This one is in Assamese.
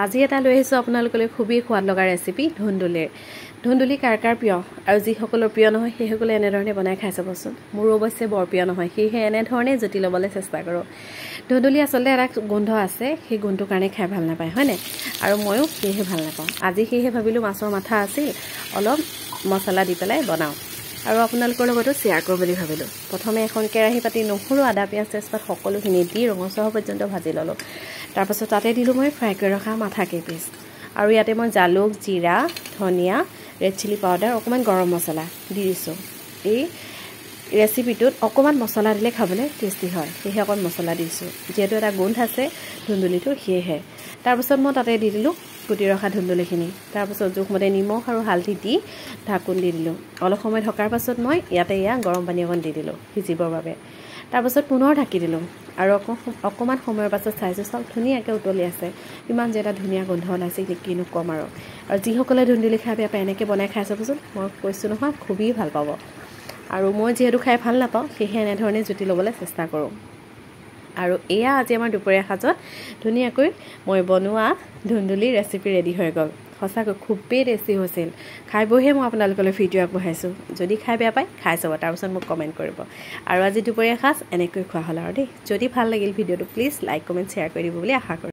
আজি এটা লৈ আহিছোঁ আপোনালোকলৈ খুবেই সোৱাদ লগা ৰেচিপি ধুন্দুলিৰ। ধুন্দুলি কাৰ কাৰ প্ৰিয় আৰু যিসকলৰ প্ৰিয় নহয় সেইসকলে এনেধৰণে বনাই খাই চাবচোন। মোৰ অৱশ্যে বৰ প্ৰিয় নহয়, সেয়েহে এনেধৰণে জুতি ল'বলৈ চেষ্টা কৰোঁ। ধুন্দুলি আচলতে এটা গোন্ধ আছে, সেই গোন্ধটোৰ কাৰণে খাই ভাল নাপায় হয়নে? আৰু ময়ো সেয়েহে ভাল নাপাওঁ। আজি সেয়েহে ভাবিলোঁ মাছৰ মাথা আছিল, অলপ মছলা দি পেলাই বনাওঁ আৰু আপোনালোকৰ লগতো শ্বেয়াৰ কৰোঁ বুলি ভাবিলোঁ। প্ৰথমে এখন কেৰাহী পাতি নহৰু, আদা, পিঁয়াজ, তেজপাত সকলোখিনি দি ৰঙচুৱা পৰ্যন্ত ভাজি ল'লোঁ। তাৰপাছত তাতে দিলোঁ মই ফ্ৰাই কৰি ৰখা মাথা কেইপিচ, আৰু ইয়াতে মই জালুক, জিৰা, ধনিয়া, ৰেড চিলি পাউডাৰ, অকণমান গৰম মছলা দি দিছোঁ। এই ৰেচিপিটোত অকণমান মছলা দিলে খাবলৈ টেষ্টি হয়, সেয়েহে অকণ মছলা দিছোঁ, যিহেতু এটা গোন্ধ আছে ধুন্দুলিটোৰ সেয়েহে। তাৰপাছত মই তাতে দি দিলোঁ কুটি ৰখা ধুন্দুলিখিনি। তাৰপাছত জোখমতে নিমখ আৰু হালধি দি ঢাকোন দি দিলোঁ। অলপ সময় ঢকাৰ পাছত মই ইয়াতে গৰম পানী অকণ দি দিলোঁ সিজিবৰ বাবে। তাৰপাছত পুনৰ ঢাকি দিলোঁ আৰু অকণমান সময়ৰ পাছত চাইছোঁ চাওক ধুনীয়াকৈ উতলি আছে। ইমান যে এটা ধুনীয়া গোন্ধ ওলাইছে, কিনো ক'ম আৰু যিসকলে ধুন্দুলি খাই বেয়া পায় এনেকৈ বনাই খাই চাবচোন। মই কৈছোঁ নহয় খুবেই ভাল পাব, আৰু মই যিহেতু খাই ভাল নাপাওঁ সেয়েহে এনেধৰণে জুতি ল'বলৈ চেষ্টা কৰোঁ। আৰু এয়া আজি আমাৰ দুপৰীয়া সাজত ধুনীয়াকৈ মই বনোৱা ধুন্দুলিৰ ৰেচিপি ৰেডি হৈ গ'ল। সঁচাকৈ খুবেই টেষ্টি হৈছিল। খাই বৈহে মই আপোনালোকলৈ ভিডিঅ' আগবঢ়াইছোঁ। যদি খাই বেয়া পায় খাই চাব, তাৰপিছত মোক কমেণ্ট কৰিব। আৰু আজি দুপৰীয়া সাজ এনেকৈ খোৱা হ'ল আৰু দেই। যদি ভাল লাগিল ভিডিঅ'টো প্লিজ লাইক, কমেণ্ট, শ্বেয়াৰ কৰি দিব বুলি আশা কৰোঁ।